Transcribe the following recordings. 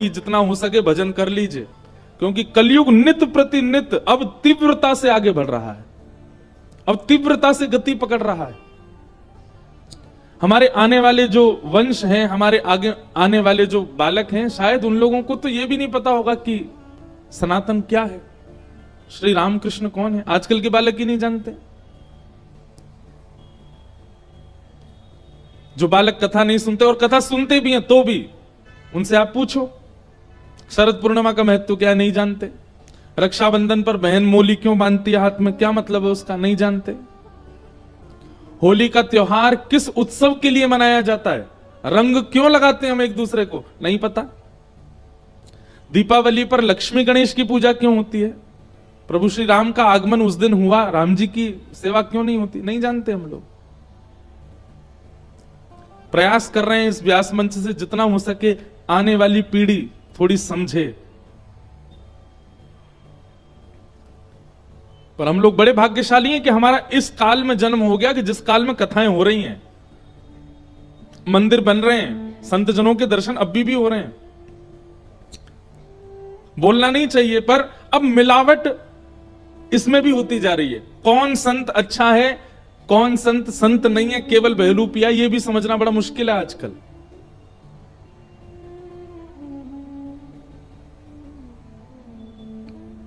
कि जितना हो सके भजन कर लीजिए, क्योंकि कलयुग नित प्रति नित अब तीव्रता से आगे बढ़ रहा है, अब तीव्रता से गति पकड़ रहा है। हमारे आने वाले जो वंश हैं, हमारे आगे आने वाले जो बालक हैं, शायद उन लोगों को तो यह भी नहीं पता होगा कि सनातन क्या है, श्री रामकृष्ण कौन है। आजकल के बालक ही नहीं जानते। जो बालक कथा नहीं सुनते और कथा सुनते भी हैं तो भी उनसे आप पूछो शरद पूर्णिमा का महत्व क्या नहीं जानते। रक्षाबंधन पर बहन मोली क्यों बांधती है हाथ में, क्या मतलब है उसका, नहीं जानते। होली का त्योहार किस उत्सव के लिए मनाया जाता है, रंग क्यों लगाते हैं हम एक दूसरे को, नहीं पता। दीपावली पर लक्ष्मी गणेश की पूजा क्यों होती है, प्रभु श्री राम का आगमन उस दिन हुआ, राम जी की सेवा क्यों नहीं होती, नहीं जानते हम लोग। प्रयास कर रहे हैं इस व्यास मंच से जितना हो सके आने वाली पीढ़ी थोड़ी समझे, पर हम लोग बड़े भाग्यशाली हैं कि हमारा इस काल में जन्म हो गया कि जिस काल में कथाएं हो रही हैं, मंदिर बन रहे हैं, संत जनों के दर्शन अब भी हो रहे हैं। बोलना नहीं चाहिए, पर अब मिलावट इसमें भी होती जा रही है। कौन संत अच्छा है, कौन संत संत नहीं है, केवल बहलूपिया, यह भी समझना बड़ा मुश्किल है आजकल।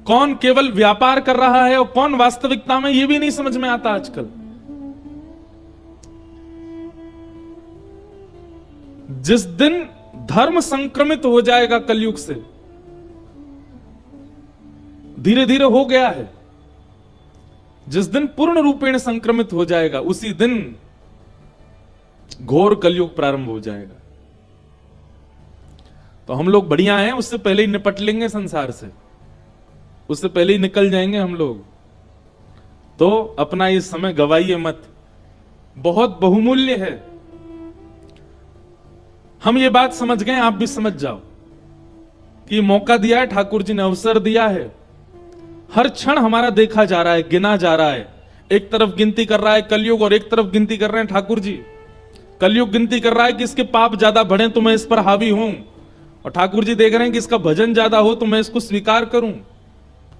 कौन केवल व्यापार कर रहा है और कौन वास्तविकता में, यह भी नहीं समझ में आता आजकल। जिस दिन धर्म संक्रमित हो जाएगा कलयुग से, धीरे धीरे हो गया है, जिस दिन पूर्ण रूपेण संक्रमित हो जाएगा उसी दिन घोर कलयुग प्रारंभ हो जाएगा। तो हम लोग बढ़िया हैं, उससे पहले ही निपट लेंगे संसार से, उससे पहले ही निकल जाएंगे हम लोग। तो अपना ये समय गवाइए मत, बहुत बहुमूल्य है। हम ये बात समझ गए, आप भी समझ जाओ कि मौका दिया है ठाकुर जी ने, अवसर दिया है। हर क्षण हमारा देखा जा रहा है, गिना जा रहा है। एक तरफ गिनती कर रहा है कलयुग और एक तरफ गिनती कर रहे हैं ठाकुर जी। कलयुग गिनती कर रहा है कि इसके पाप ज्यादा बढ़े तो मैं इस पर हावी हूं, और ठाकुर जी देख रहे हैं कि इसका भजन ज्यादा हो तो मैं इसको स्वीकार करूं।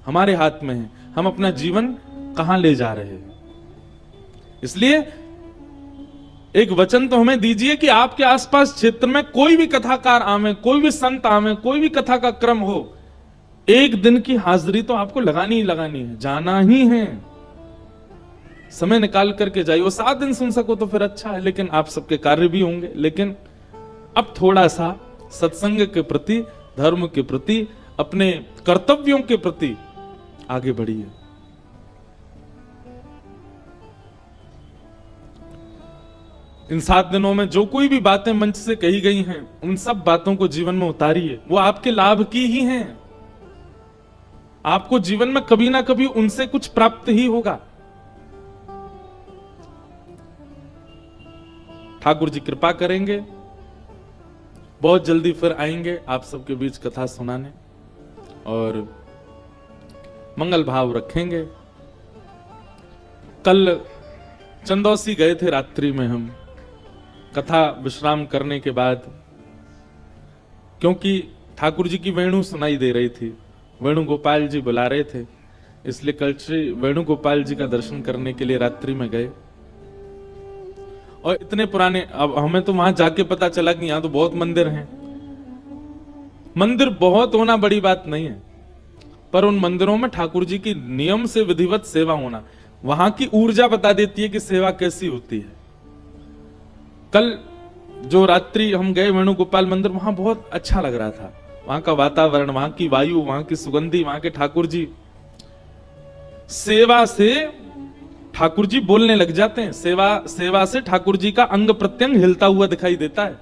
हमारे हाथ में है, हम अपना जीवन कहां ले जा रहे हैं। इसलिए एक वचन तो हमें दीजिए कि आपके आसपास क्षेत्र में कोई भी कथाकार आवे, कोई भी संत आवे, कोई भी कथा का क्रम हो, एक दिन की हाजिरी तो आपको लगानी ही लगानी है, जाना ही है। समय निकाल करके जाइए। वो 7 दिन सुन सको तो फिर अच्छा है, लेकिन आप सबके कार्य भी होंगे। लेकिन अब थोड़ा सा सत्संग के प्रति, धर्म के प्रति, अपने कर्तव्यों के प्रति आगे बढ़िए। इन 7 दिनों में जो कोई भी बातें मंच से कही गई हैं, उन सब बातों को जीवन में उतारिए। वो आपके लाभ की ही हैं। आपको जीवन में कभी ना कभी उनसे कुछ प्राप्त ही होगा। ठाकुर जी कृपा करेंगे, बहुत जल्दी फिर आएंगे आप सबके बीच कथा सुनाने और मंगल भाव रखेंगे। कल चंदौसी गए थे रात्रि में हम, कथा विश्राम करने के बाद, क्योंकि ठाकुर जी की वेणु सुनाई दे रही थी, वेणुगोपाल जी बुला रहे थे, इसलिए कल श्री वेणुगोपाल जी का दर्शन करने के लिए रात्रि में गए। और इतने पुराने, अब हमें तो वहां जाके पता चला कि यहां तो बहुत मंदिर हैं। मंदिर बहुत होना बड़ी बात नहीं है, पर उन मंदिरों में ठाकुर जी की नियम से विधिवत सेवा होना, वहां की ऊर्जा बता देती है कि सेवा कैसी होती है। कल जो रात्रि हम गए वेणुगोपाल मंदिर, वहां बहुत अच्छा लग रहा था। वहां का वातावरण, वहां की वायु, वहां की सुगंधी, वहां के ठाकुर जी, सेवा से ठाकुर जी बोलने लग जाते हैं। सेवा से ठाकुर जी का अंग प्रत्यंग हिलता हुआ दिखाई देता है।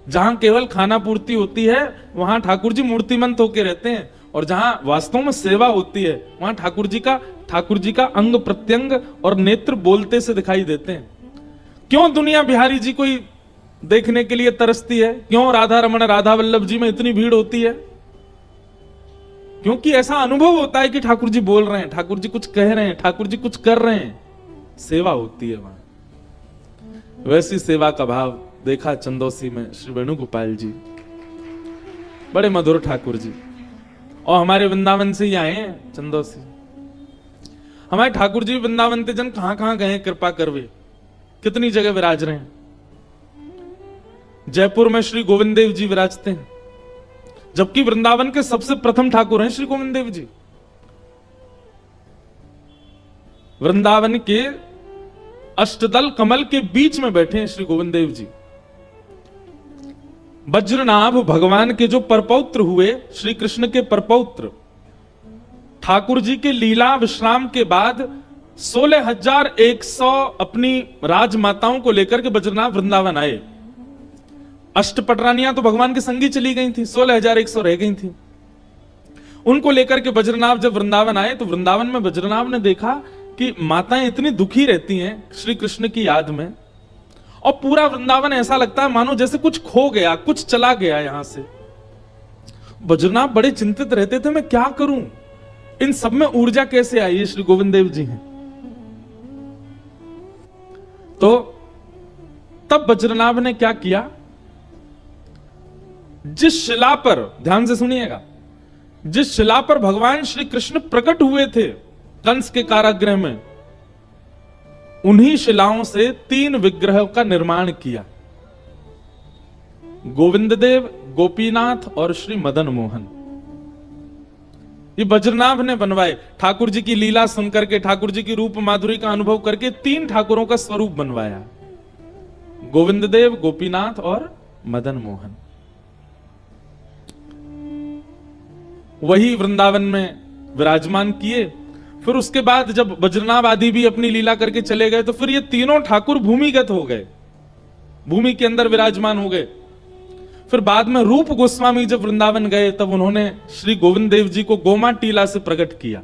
जहां केवल खाना पूर्ति होती है वहां ठाकुर जी मूर्तिमंत होके रहते हैं, और जहां वास्तव में सेवा होती है वहां ठाकुर जी का अंग प्रत्यंग और नेत्र बोलते से दिखाई देते हैं। क्यों दुनिया बिहारी जी को ही देखने के लिए तरसती है, क्यों राधा रमन राधा वल्लभ जी में इतनी भीड़ होती है? क्योंकि ऐसा अनुभव होता है कि ठाकुर जी बोल रहे हैं, ठाकुर जी कुछ कह रहे हैं, ठाकुर जी कुछ कर रहे हैं, सेवा होती है वहां। वैसी सेवा का भाव देखा चंदौसी में श्री वेणुगोपाल जी। बड़े मधुर ठाकुर जी, और हमारे वृंदावन से ही आए हैं, चंदो से। हमारे ठाकुर जी वृंदावन ते जन कहां कहां गए, कृपा करवे, कितनी जगह विराज रहे हैं। जयपुर में श्री गोविंद देव जी विराजते हैं, जबकि वृंदावन के सबसे प्रथम ठाकुर हैं श्री गोविंद देव जी। वृंदावन के अष्टदल कमल के बीच में बैठे हैं श्री गोविंद देव जी। वज्रनाभ भगवान के जो परपौत्र हुए, श्री कृष्ण के परपौत्र, ठाकुर जी के लीला विश्राम के बाद 16,100 अपनी राजमाताओं को लेकर के वज्रनाभ वृंदावन आए। अष्टपटरानियां तो भगवान के संगी चली गई थी, 16,100 रह गई थी। उनको लेकर के वज्रनाभ जब वृंदावन आए तो वृंदावन में वज्रनाभ ने देखा कि माताएं इतनी दुखी रहती हैं श्री कृष्ण की याद में, और पूरा वृंदावन ऐसा लगता है मानो जैसे कुछ खो गया, कुछ चला गया यहां से। वज्रनाभ बड़े चिंतित रहते थे, मैं क्या करूं, इन सब में ऊर्जा कैसे आई? श्री गोविंद देव जी हैं। तो तब वज्रनाभ ने क्या किया, जिस शिला पर, ध्यान से सुनिएगा, जिस शिला पर भगवान श्री कृष्ण प्रकट हुए थे कंस के कारागृह में, उन्हीं शिलाओं से 3 विग्रहों का निर्माण किया। गोविंद देव, गोपीनाथ और श्री मदन मोहन। ये वज्रनाभ ने बनवाए। ठाकुर जी की लीला सुनकर के, ठाकुर जी की रूप माधुरी का अनुभव करके 3 ठाकुरों का स्वरूप बनवाया, गोविंद देव, गोपीनाथ और मदन मोहन। वही वृंदावन में विराजमान किए। फिर उसके बाद जब वज्रनाभ आदि भी अपनी लीला करके चले गए तो फिर ये तीनों ठाकुर भूमिगत हो गए, भूमि के अंदर विराजमान हो गए। फिर बाद में रूप गोस्वामी जब वृंदावन गए तब उन्होंने श्री गोविंद देव जी को गोमा टीला से प्रकट किया।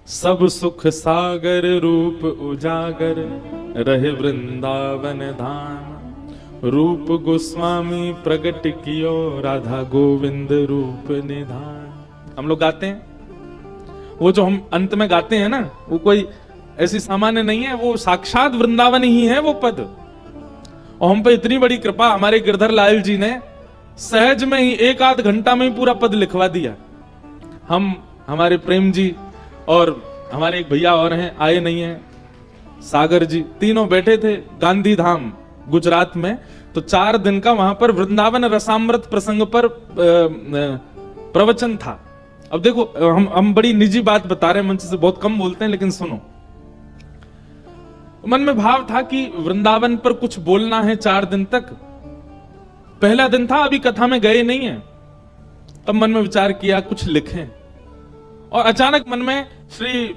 सब सुख सागर रूप उजागर रहे वृंदावन धाम, रूप गोस्वामी प्रकट कियो राधा गोविंद रूप निधान। हम लोग गाते हैं, वो जो हम अंत में गाते हैं ना, वो कोई ऐसी सामान्य नहीं है, वो साक्षात वृंदावन ही है वो पद। और हम पे इतनी बड़ी कृपा, हमारे गिरधर लाल जी ने सहज में ही 1 आध घंटा में ही पूरा पद लिखवा दिया। हम, हमारे प्रेम जी और हमारे एक भैया और हैं, आए नहीं हैं, सागर जी, तीनों बैठे थे गांधी धाम गुजरात में। तो 4 दिन का वहां पर वृंदावन रसामृत प्रसंग पर प्रवचन था। अब देखो, हम बड़ी निजी बात बता रहे हैं, मंच से बहुत कम बोलते हैं, लेकिन सुनो। मन में भाव था कि वृंदावन पर कुछ बोलना है 4 दिन तक। पहला दिन था, अभी कथा में गए नहीं है, तब मन में विचार किया कुछ लिखें। और अचानक मन में श्री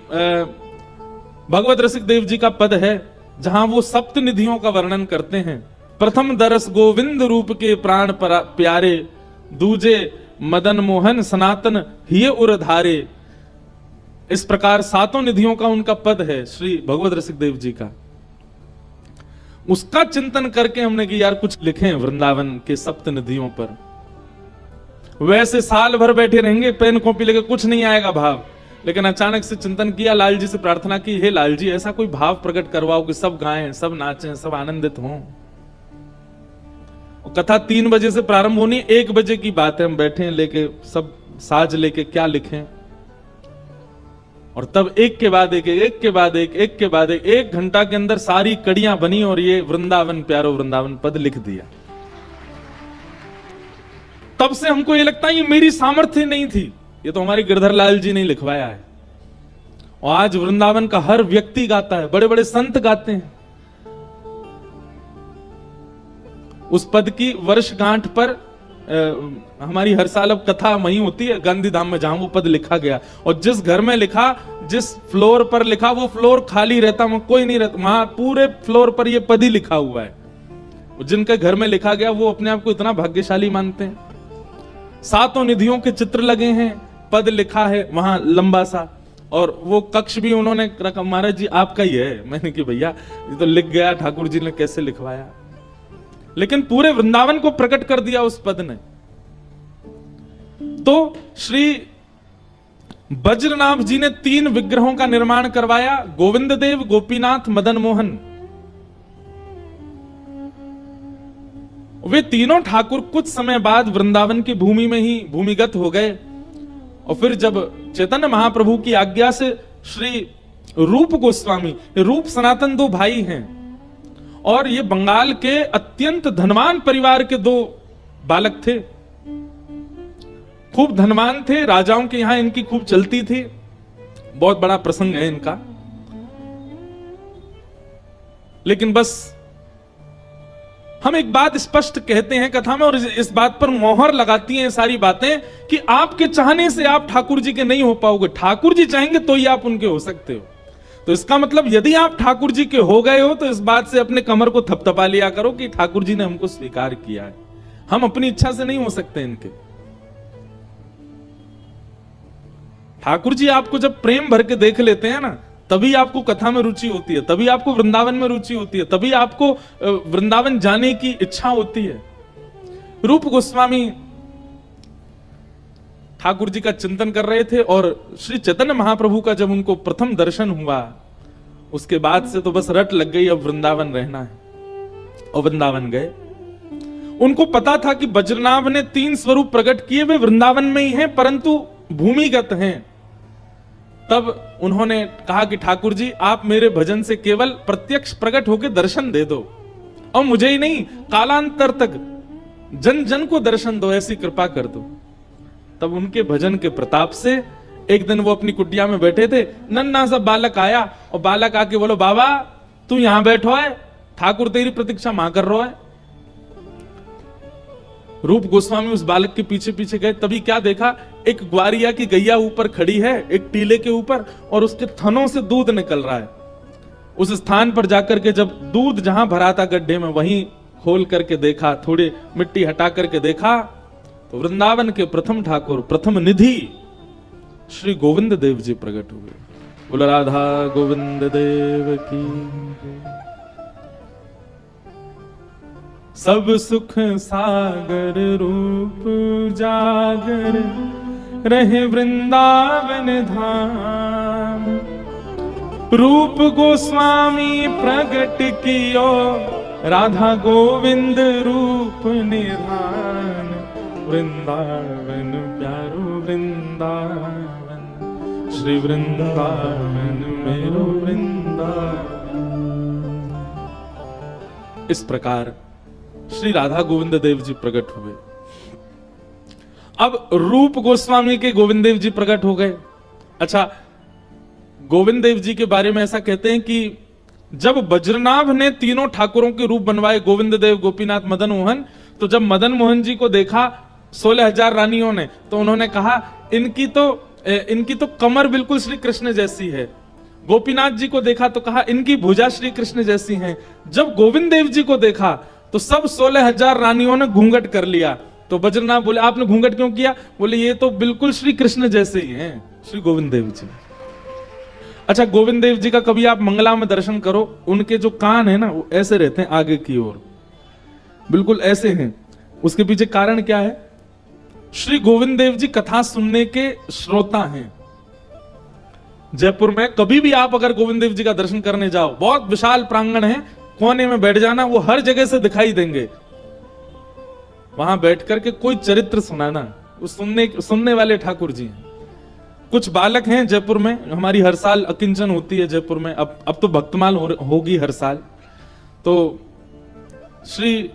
भगवत रसिक देव जी का पद है, जहां वो सप्त निधियों का वर्णन करते हैं। प्रथम दरस गोविंद रूप के प्राण प्यारे, दूजे मदन मोहन सनातन हिय उरधारे। इस प्रकार 7 निधियों का उनका पद है श्री भगवत रसिक देव जी का। उसका चिंतन करके हमने कि यार कुछ लिखें वृंदावन के सप्त निधियों पर। वैसे साल भर बैठे रहेंगे पेन कॉपी लेकर, कुछ नहीं आएगा भाव। लेकिन अचानक से चिंतन किया, लाल जी से प्रार्थना की, हे लाल जी ऐसा कोई भाव प्रकट करवाओ कि सब गाएं, सब नाचें, सब आनंदित हों। कथा 3 बजे से प्रारंभ होनी, 1 बजे की बात है, हम बैठे हैं लेके सब साज लेके, क्या लिखें। और तब एक के बाद एक, एक के बाद एक, एक के बाद एक, 1 घंटा के अंदर सारी कड़ियां बनी और ये वृंदावन प्यारो वृंदावन पद लिख दिया। तब से हमको ये लगता है ये मेरी सामर्थ्य नहीं थी, ये तो हमारे गिरधर लाल जी ने लिखवाया है। और आज वृंदावन का हर व्यक्ति गाता है, बड़े बड़े संत गाते हैं। उस पद की वर्षगांठ पर हमारी हर साल अब कथा वहीं होती है गांधी धाम में, जहां वो पद लिखा गया। और जिस घर में लिखा, जिस फ्लोर पर लिखा, वो फ्लोर खाली रहता, वहां कोई नहीं रहता, वहां पूरे फ्लोर पर ये पद ही लिखा हुआ है। जिनके घर में लिखा गया वो अपने आप को इतना भाग्यशाली मानते हैं। 7 निधियों के चित्र लगे हैं, पद लिखा है वहां लंबा सा, और वो कक्ष भी उन्होंने रखा। महाराज जी आपका ही है। मैंने कि भैया ये तो लिख गया, ठाकुर जी ने कैसे लिखवाया, लेकिन पूरे वृंदावन को प्रकट कर दिया उस पद ने। तो श्री वज्रनाभ जी ने 3 विग्रहों का निर्माण करवाया, गोविंद देव, गोपीनाथ, मदन मोहन। वे तीनों ठाकुर कुछ समय बाद वृंदावन की भूमि में ही भूमिगत हो गए। और फिर जब चैतन्य महाप्रभु की आज्ञा से श्री रूप गोस्वामी, रूप सनातन दो भाई हैं और ये बंगाल के अत्यंत धनवान परिवार के दो बालक थे, खूब धनवान थे, राजाओं के यहां इनकी खूब चलती थी। बहुत बड़ा प्रसंग है इनका। लेकिन बस हम एक बात स्पष्ट कहते हैं कथा में और इस बात पर मोहर लगाती हैं सारी बातें कि आपके चाहने से आप ठाकुर जी के नहीं हो पाओगे। ठाकुर जी चाहेंगे तो ही आप उनके हो सकते हो। तो इसका मतलब यदि आप ठाकुर जी के हो गए हो तो इस बात से अपने कमर को थपथपा लिया करो कि ठाकुर जी ने हमको स्वीकार किया है। हम अपनी इच्छा से नहीं हो सकते इनके। ठाकुर जी आपको जब प्रेम भर के देख लेते हैं ना, तभी आपको कथा में रुचि होती है, तभी आपको वृंदावन में रुचि होती है, तभी आपको वृंदावन जाने की इच्छा होती है। रूप गोस्वामी ठाकुर जी का चिंतन कर रहे थे और श्री चैतन्य महाप्रभु का जब उनको प्रथम दर्शन हुआ, उसके बाद से तो बस रट लग गई, अब वृंदावन रहना है। और वृंदावन गए। उनको पता था कि बज्रनाभ ने 3 स्वरूप प्रकट किए, वे वृंदावन में ही हैं परंतु भूमिगत हैं। तब उन्होंने कहा कि ठाकुर जी आप मेरे भजन से केवल प्रत्यक्ष प्रकट होकर दर्शन दे दो और मुझे ही नहीं कालांतर तक जन जन को दर्शन दो, ऐसी कृपा कर दो। तब उनके भजन के प्रताप से एक दिन वो अपनी कुटिया में बैठे थे, नन्ना सा बालक आया और बालक आके बोलो बाबा तू यहां बैठो है, ठाकुर तेरी प्रतीक्षा मां कर रहा है। रूप गोस्वामी उस बालक के पीछे पीछे गए, तभी क्या देखा, एक ग्वारिया की गैया ऊपर खड़ी है एक टीले के ऊपर और उसके थनों से दूध निकल रहा है। उस स्थान पर जाकर के जब दूध जहां भरा था गड्ढे में वहीं खोल करके देखा, थोड़ी मिट्टी हटा करके देखा तो वृंदावन के प्रथम ठाकुर, प्रथम निधि श्री गोविंद देव जी प्रकट हुए। बोल राधा गोविंद देव की। सब सुख सागर रूप जागर रहे वृंदावन धाम। रूप गोस्वामी प्रगट कियो राधा गोविंद रूप निधान। वृंदावन प्यारो वृंदावन, श्री वृंदावन मेरो वृंदावन। इस प्रकार श्री राधा गोविंद देव जी प्रकट हुए। अब रूप गोस्वामी के गोविंद देव जी प्रकट हो गए। अच्छा, गोविंद देव जी के बारे में ऐसा कहते हैं कि जब बज्रनाभ ने तीनों ठाकुरों के रूप बनवाए, गोविंद देव, गोपीनाथ, मदन मोहन, तो जब मदन मोहन जी को देखा 16,000 रानियों ने, तो उन्होंने कहा इनकी तो कमर बिल्कुल श्री कृष्ण जैसी है। गोपीनाथ जी को देखा तो कहा इनकी भुजा श्री कृष्ण जैसी है। जब गोविंद देव जी को देखा तो सब 16,000 रानियों ने घूंघट कर लिया। तो बज्रनाभ बोले आपने घूंघट क्यों किया? बोले ये तो बिल्कुल श्री कृष्ण जैसे ही हैं श्री गोविंद देव जी। अच्छा, गोविंद देव जी का कभी आप मंगला में दर्शन करो, उनके जो कान है ना वो ऐसे रहते हैं आगे की ओर, बिल्कुल ऐसे हैं। उसके पीछे कारण क्या है? श्री गोविंद देव जी कथा सुनने के श्रोता हैं। जयपुर में कभी भी आप अगर गोविंद देव जी का दर्शन करने जाओ, बहुत विशाल प्रांगण है, कोने में बैठ जाना, वो हर जगह से दिखाई देंगे। वहां बैठ करके कोई चरित्र सुनाना, वो सुनने वाले ठाकुर जी हैं। कुछ बालक हैं जयपुर में, हमारी हर साल अकिंचन होती है जयपुर में, अब तो भक्तमाल होगी हर साल। तो श्री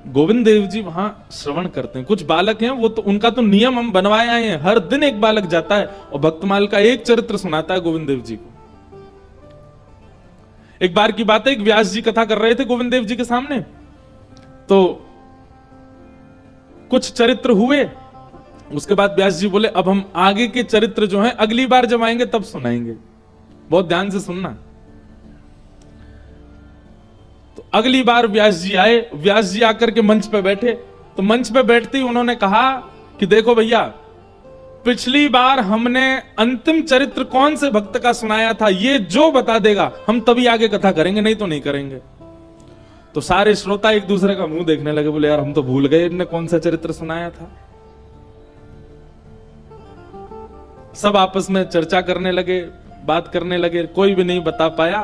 गोविंद देव जी वहां श्रवण करते हैं। कुछ बालक हैं, वो तो उनका तो नियम हम बनवाए आए हैं, हर दिन एक बालक जाता है और भक्तमाल का एक चरित्र सुनाता है गोविंद देव जी को। एक बार की बात है, एक व्यास जी कथा कर रहे थे गोविंद देव जी के सामने, तो कुछ चरित्र हुए। उसके बाद व्यास जी बोले अब हम आगे के चरित्र जो हैं अगली बार जब आएंगे तब सुनाएंगे, बहुत ध्यान से सुनना। तो अगली बार व्यास जी आए, व्यास जी आकर के मंच पे बैठे, तो मंच पे बैठते ही उन्होंने कहा कि देखो भैया, पिछली बार हमने अंतिम चरित्र कौन से भक्त का सुनाया था, ये जो बता देगा हम तभी आगे कथा करेंगे, नहीं तो नहीं करेंगे। तो सारे श्रोता एक दूसरे का मुंह देखने लगे, बोले यार हम तो भूल गए इनने कौन सा चरित्र सुनाया था। सब आपस में चर्चा करने लगे, बात करने लगे, कोई भी नहीं बता पाया।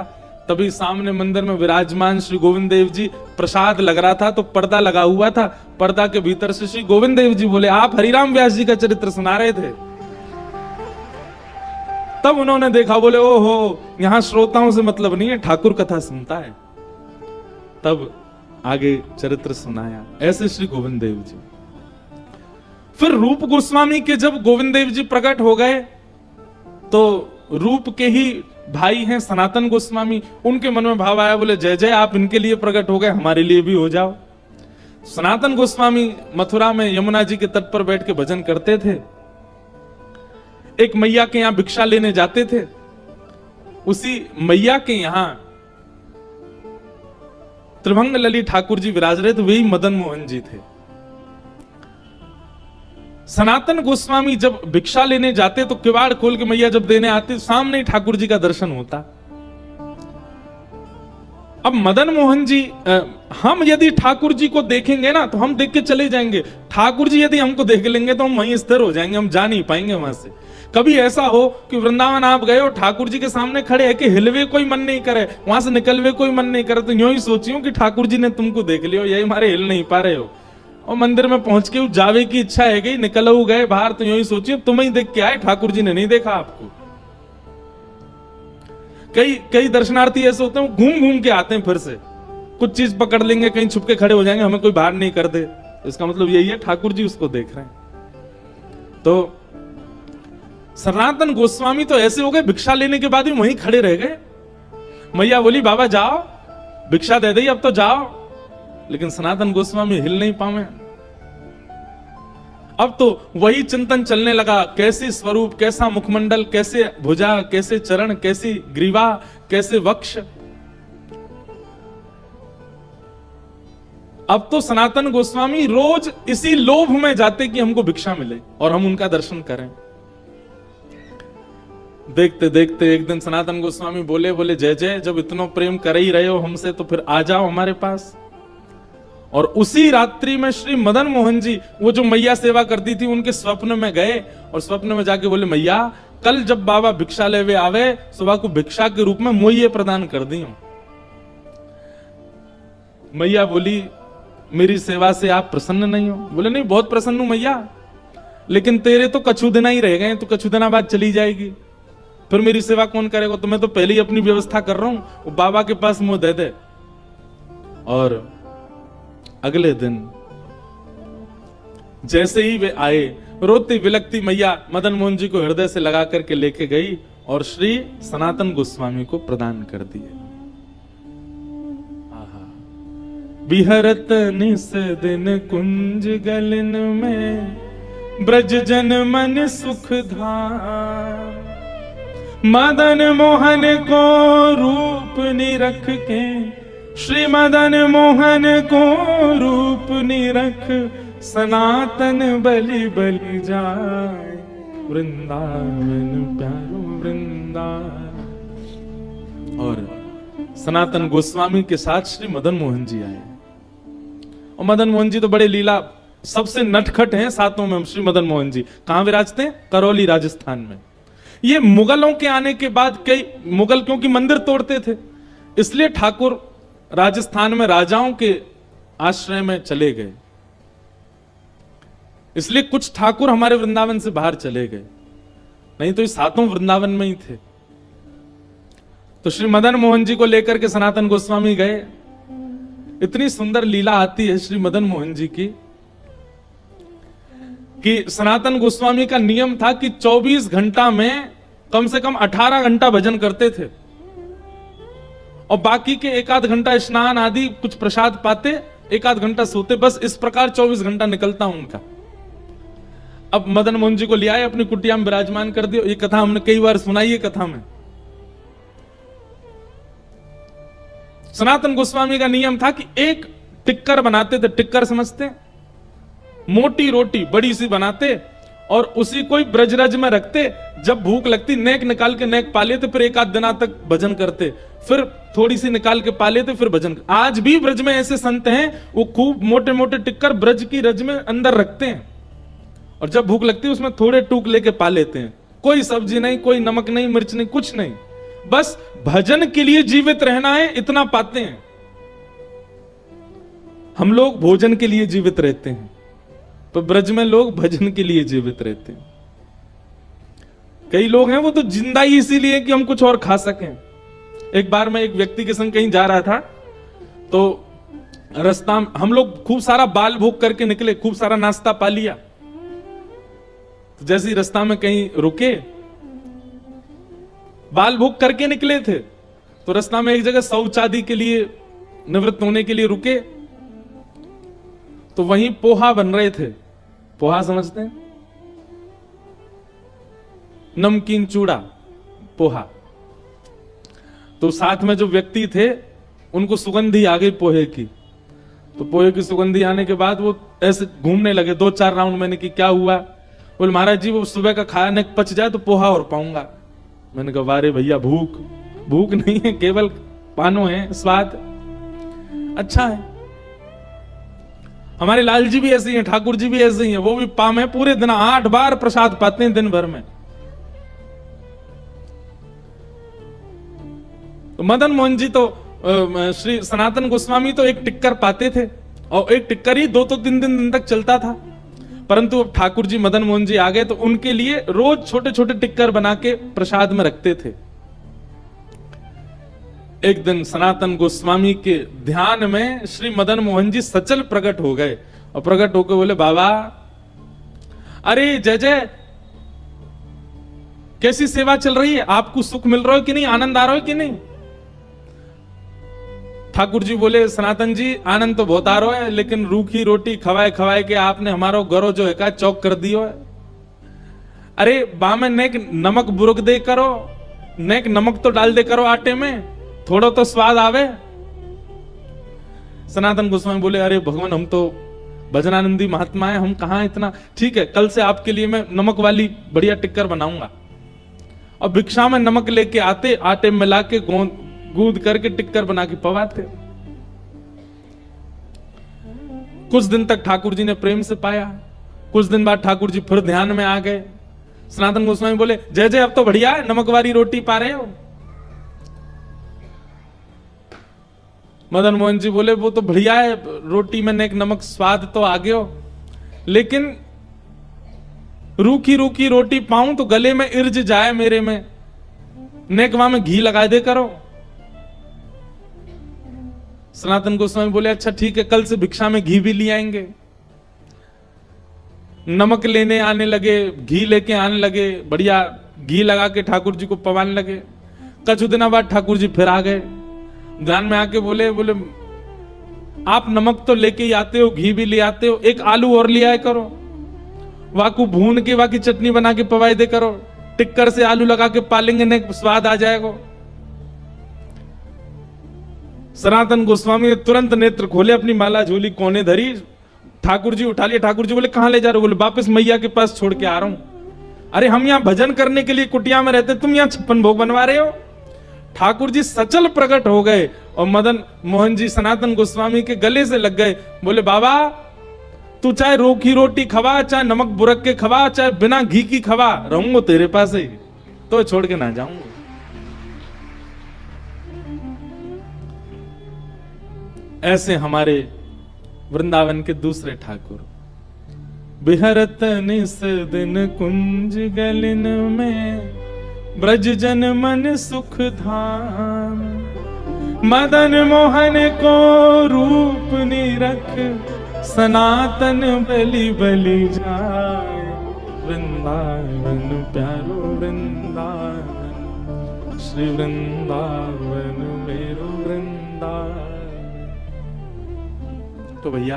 तभी सामने मंदिर में विराजमान श्री गोविंद देव जी, प्रसाद लग रहा था तो पर्दा लगा हुआ था, पर्दा के भीतर से श्री गोविंद देव जी बोले, आप हरिराम व्यास जी का चरित्र सुना रहे थे। तब उन्होंने देखा, बोले ओहो, यहां श्रोताओं से मतलब नहीं है, ठाकुर कथा सुनता है। तब आगे चरित्र सुनाया। ऐसे श्री गोविंद देव जी। फिर रूप गोस्वामी के जब गोविंद देव जी प्रकट हो गए तो रूप के ही भाई हैं सनातन गोस्वामी, उनके मन में भाव आया, बोले जय जय, आप इनके लिए प्रकट हो गए, हमारे लिए भी हो जाओ। सनातन गोस्वामी मथुरा में यमुना जी के तट पर बैठ के भजन करते थे। एक मैया के यहां भिक्षा लेने जाते थे। उसी मैया के यहां त्रिभंग लली ठाकुर जी विराज रहे थे, वही मदन मोहन जी थे। सनातन गोस्वामी जब भिक्षा लेने जाते तो किवाड़ खोल के मैया जब देने आते, सामने ही ठाकुर जी का दर्शन होता। अब मदन मोहन जी, हम यदि ठाकुर जी को देखेंगे ना तो हम देख के चले जाएंगे, ठाकुर जी यदि हमको देख लेंगे तो हम वहीं स्थिर हो जाएंगे, हम जा नहीं पाएंगे वहां से। कभी ऐसा हो कि वृंदावन आप गए और ठाकुर जी के सामने खड़े है कि हिलवे कोई मन नहीं करे, वहां से निकलवे कोई मन नहीं करे, तो यूं ही सोचियो कि ठाकुर जी ने तुमको देख लियो, यही हमारे हिल नहीं पा रहे हो, और मंदिर में पहुंच के जावे की इच्छा है गई, निकल गए बाहर, तो यूं ही सोचिए तुम ही देख के आए, ठाकुर जी ने नहीं देखा आपको। कई दर्शनार्थी ऐसे होते हैं, घूम घूम के आते हैं, फिर से कुछ चीज पकड़ लेंगे, कहीं छुप के खड़े हो जाएंगे, हमें कोई बाहर नहीं कर दे, इसका मतलब यही है ठाकुर जी उसको देख रहे हैं। तो सनातन गोस्वामी तो ऐसे हो गए, भिक्षा लेने के बाद ही वहीं खड़े रह गए। मैया बोली बाबा जाओ, भिक्षा दे दी, अब तो जाओ, लेकिन सनातन गोस्वामी हिल नहीं पावे। अब तो वही चिंतन चलने लगा, कैसे स्वरूप, कैसा मुखमंडल, कैसे भुजा, कैसे चरण, कैसी ग्रीवा, कैसे वक्ष। अब तो सनातन गोस्वामी रोज इसी लोभ में जाते कि हमको भिक्षा मिले और हम उनका दर्शन करें। देखते देखते एक दिन सनातन गोस्वामी बोले जय जय, जब इतना प्रेम कर ही रहे हो हमसे तो फिर आ जाओ हमारे पास। और उसी रात्रि में श्री मदन मोहन जी, वो जो मैया सेवा करती थी, उनके स्वप्न में गए और स्वप्न में जाके बोले, मैया कल जब बाबा भिक्षा लेवे आवे, सुबह को भिक्षा के रूप में मोइये प्रदान कर दी। मैया बोली, मेरी सेवा से आप प्रसन्न नहीं हो? बोले नहीं, बहुत प्रसन्न हूं मैया, लेकिन तेरे तो कछु दिन ही रह गए, तो कछु दिना बाद चली जाएगी, फिर मेरी सेवा कौन करेगा? तो मैं तो पहले ही अपनी व्यवस्था कर रहा हूं, वो बाबा के पास मुंह दे दे। और अगले दिन जैसे ही वे आए, रोती विलकती मैया मदन मोहन जी को हृदय से लगा करके लेके गई और श्री सनातन गोस्वामी को प्रदान कर दिए। बिहरत निस दिन कुंज गलन में, ब्रज जन मन सुख धाम, मदन मोहन को रूप निरख के, श्री मदन मोहन को रूप निरख, सनातन बलि बलि जाए, वृंदावन प्यारो वृंदावन। और सनातन गोस्वामी के साथ श्री मदन मोहन जी आए, और मदन मोहन जी तो बड़े लीला, सबसे नटखट हैं सातों में श्री मदन मोहन जी। कहां विराजते हैं? करौली राजस्थान में। ये मुगलों के आने के बाद, कई मुगल क्योंकि मंदिर तोड़ते थे, इसलिए ठाकुर राजस्थान में राजाओं के आश्रय में चले गए, इसलिए कुछ ठाकुर हमारे वृंदावन से बाहर चले गए, नहीं तो ये सातों वृंदावन में ही थे। तो श्री मदन मोहन जी को लेकर के सनातन गोस्वामी गए। इतनी सुंदर लीला आती है श्री मदन मोहन जी की कि सनातन गोस्वामी का नियम था कि 24 घंटा में कम से कम 18 घंटा भजन करते थे, और बाकी के एक आध घंटा स्नान आदि कुछ प्रसाद पाते, एक आध घंटा सोते, बस इस प्रकार 24 घंटा निकलता उनका। अब मदन मोहन जी को ले आए, अपनी कुटिया में विराजमान कर दिया। ये कथा हमने कई बार सुनाई है कथा में। सनातन गोस्वामी का नियम था कि एक टिक्कर बनाते थे, टिक्कर समझते, मोटी रोटी बड़ी सी बनाते और उसी को ब्रजरज में रखते, जब भूख लगती नेक निकाल के नेक पा लेते, फिर एक आध दिना तक भजन करते, फिर थोड़ी सी निकाल के पा लेते, फिर भजन। आज भी ब्रज में ऐसे संत हैं, वो खूब मोटे मोटे टिक्कर ब्रज की रज में अंदर रखते हैं, और जब भूख लगती है उसमें थोड़े टूक लेके पा लेते हैं। कोई सब्जी नहीं, कोई नमक नहीं, मिर्च नहीं, कुछ नहीं, बस भजन के लिए जीवित रहना है, इतना पाते हैं। हम लोग भोजन के लिए जीवित रहते हैं, तो ब्रज में लोग भजन के लिए जीवित रहते हैं। कई लोग हैं वो तो जिंदा ही इसीलिए कि हम कुछ और खा सकें। एक बार मैं एक व्यक्ति के संग कहीं जा रहा था, तो रास्ता हम लोग खूब सारा बाल भोग करके निकले, खूब सारा नाश्ता पा लिया। तो जैसे ही रास्ता में कहीं रुके, बाल भोग करके निकले थे, तो रास्ता में एक जगह शौच आदि के लिए निवृत्त होने के लिए रुके, तो वहीं पोहा बन रहे थे। पोहा समझते हैं? नमकीन चूड़ा पोहा। तो साथ में जो व्यक्ति थे उनको सुगंधी आ गई पोहे की। तो पोहे की सुगंधी आने के बाद वो ऐसे घूमने लगे, 2-4 राउंड। मैंने कि क्या हुआ? बोले महाराज जी वो सुबह का खाने पच जाए तो पोहा और पाऊंगा। मैंने कहा वारे भैया, भूख नहीं है, केवल पानो है, स्वाद अच्छा है। हमारे लाल जी भी ऐसे ही हैं, ठाकुर जी भी ऐसे ही हैं, वो भी पाम है, पूरे दिन 8 बार प्रसाद पाते हैं दिन भर में। तो मदन मोहन जी तो श्री सनातन गोस्वामी तो एक टिक्कर पाते थे, और एक टिक्कर ही 2-3 दिन तक चलता था। परंतु अब ठाकुर जी मदन मोहन जी आ गए, तो उनके लिए रोज छोटे छोटे टिक्कर बना के प्रसाद में रखते थे। एक दिन सनातन गोस्वामी के ध्यान में श्री मदन मोहन जी सचल प्रकट हो गए, और प्रकट होकर बोले बाबा, अरे जय जय, कैसी सेवा चल रही है? आपको सुख मिल रहा है कि नहीं? आनंद आ रहा है कि नहीं? ठाकुर जी बोले सनातन जी, आनंद तो बहुत आ रहा है, लेकिन रूखी रोटी खवाए खवाए के आपने हमारा गौरव जो है का चौक कर दियो है। अरे बामे नेक नमक बुरक दे करो, नेक नमक तो डाल दे करो आटे में, थोड़ा तो स्वाद आवे। सनातन गोस्वामी बोले अरे भगवान, हम तो भजनानंदी महात्मा है, हम कहां इतना। ठीक है, कल से आपके लिए मैं नमक वाली बढ़िया टिक्कर बनाऊंगा। और भिक्षा में नमक लेके आते, आटे मिला के गूंद करके टिक्कर बना के पवाते। कुछ दिन तक ठाकुर जी ने प्रेम से पाया। कुछ दिन बाद ठाकुर जी फिर ध्यान में आ गए। सनातन गोस्वामी बोले जय जय, अब तो बढ़िया है, नमक वाली रोटी पा रहे हो। मदन मोहन जी बोले वो तो बढ़िया है, रोटी में नेक नमक स्वाद तो आ गयो, लेकिन रूखी रूखी रोटी पाऊं तो गले में इर्ज जाए मेरे में, नेकवा में घी लगा दे करो। सनातन गोस्वामी बोले अच्छा ठीक है, कल से भिक्षा में घी भी ले आएंगे। नमक लेने आने लगे, घी लेके आने लगे, बढ़िया घी लगा के ठाकुर जी को पवाने लगे। कुछ दिनों बाद ठाकुर जी फिर आ गए, ध्यान में आके बोले आप नमक तो लेके ही आते हो, घी भी ले आते हो, एक आलू और ले आए करो, वाकू भून के वाकी चटनी बना के पवाई दे करो, टिक्कर से आलू लगा के पालेंगे ने स्वाद आ जाएगा। सनातन गोस्वामी ने तुरंत नेत्र खोले, अपनी माला झोली कोने धरी, ठाकुर जी उठा लिया। ठाकुर जी बोले कहां ले जा रहे हो? बोले वापस मैया के पास छोड़ के आ रहा हूं। अरे हम यहां भजन करने के लिए कुटिया में रहते, तुम यहां 56 भोग बनवा रहे हो। ठाकुर जी सचल प्रकट हो गए और मदन मोहन जी सनातन गोस्वामी के गले से लग गए। बोले बाबा, तू चाहे रूखी रोटी खवा, चाहे नमक बुरक के खवा, चाहे बिना घी की खवा, रहूंगा तेरे पास ही, तो छोड़ के ना जाऊंगा। ऐसे हमारे वृंदावन के दूसरे ठाकुर, बिहरत निस दिन कुंज गलिन में, ब्रज जन मन सुख धाम, मदन मोहन को रूप निरख, सनातन बलि बलि जाए, वृंदावन प्यारो वृंदावन, श्री वृंदावन मेरो वृंदावन। तो भैया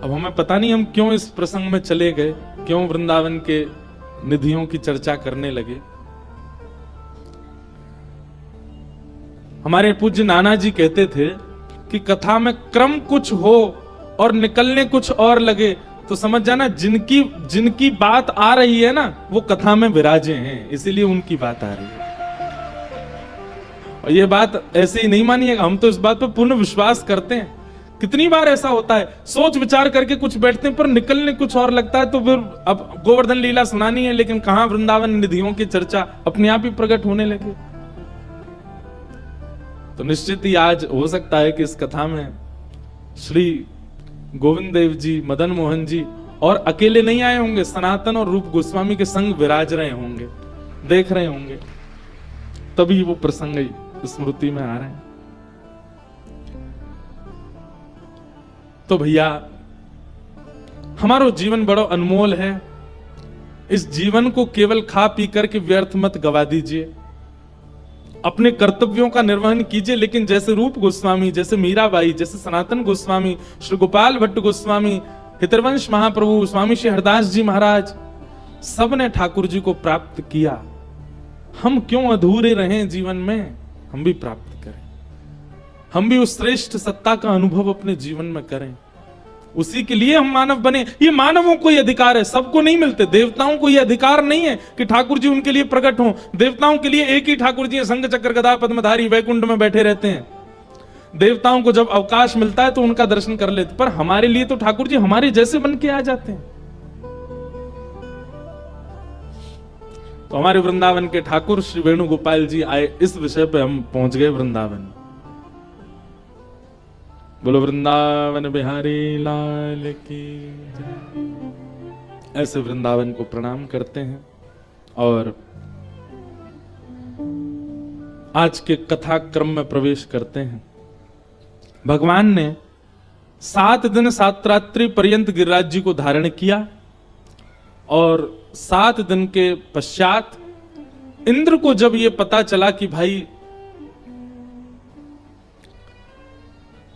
अब हमें पता नहीं हम क्यों इस प्रसंग में चले गए, क्यों वृंदावन के निधियों की चर्चा करने लगे। हमारे पूज्य नाना जी कहते थे कि कथा में क्रम कुछ हो और निकलने कुछ और लगे तो समझ जाना जिनकी बात आ रही है ना वो कथा में विराजे हैं, इसीलिए उनकी बात आ रही है। और ये बात ऐसे ही नहीं मानिएगा, हम तो इस बात पर पूर्ण विश्वास करते हैं कितनी बार ऐसा होता है, सोच विचार करके कुछ बैठते हैं पर निकलने कुछ और लगता है, तो फिर अब गोवर्धन लीला सुनानी है, लेकिन कहां वृंदावन निधियों की चर्चा अपने आप ही प्रकट होने लगे। तो निश्चित ही आज हो सकता है कि इस कथा में श्री गोविंद देव जी, मदन मोहन जी और अकेले नहीं आए होंगे, सनातन और रूप गोस्वामी के संग विराज रहे होंगे, देख रहे होंगे, तभी वो प्रसंग स्मृति में आ रहे हैं। तो भैया हमारा जीवन बड़ा अनमोल है, इस जीवन को केवल खा पी करके व्यर्थ मत गवा दीजिए, अपने कर्तव्यों का निर्वहन कीजिए। लेकिन जैसे रूप गोस्वामी, जैसे मीराबाई, जैसे सनातन गोस्वामी, श्री गोपाल भट्ट गोस्वामी, हितरवंश महाप्रभु, स्वामी श्री हरदास जी महाराज, सबने ठाकुर जी को प्राप्त किया, हम क्यों अधूरे रहें जीवन में? हम भी प्राप्त करें, हम भी उस श्रेष्ठ सत्ता का अनुभव अपने जीवन में करें। उसी के लिए हम मानव बने। ये मानवों को ये अधिकार है, सबको नहीं मिलते। देवताओं को ये अधिकार नहीं है कि ठाकुर जी उनके लिए प्रकट हों। देवताओं के लिए एक ही ठाकुर जी शंख चक्र गदा पद्मधारी वैकुंठ में बैठे रहते हैं। देवताओं को जब अवकाश मिलता है तो उनका दर्शन कर लेते, पर हमारे लिए तो ठाकुर जी हमारे जैसे बन के आ जाते हैं। तो हमारे वृंदावन के ठाकुर श्री वेणुगोपाल जी आए, इस विषय पे हम पहुंच गए वृंदावन। बोलो वृंदावन बिहारी लाल की जय। ऐसे वृंदावन को प्रणाम करते हैं और आज के कथा क्रम में प्रवेश करते हैं। भगवान ने 7 दिन 7 रात्रि पर्यंत गिरिराज जी को धारण किया और 7 दिन के पश्चात इंद्र को जब यह पता चला कि भाई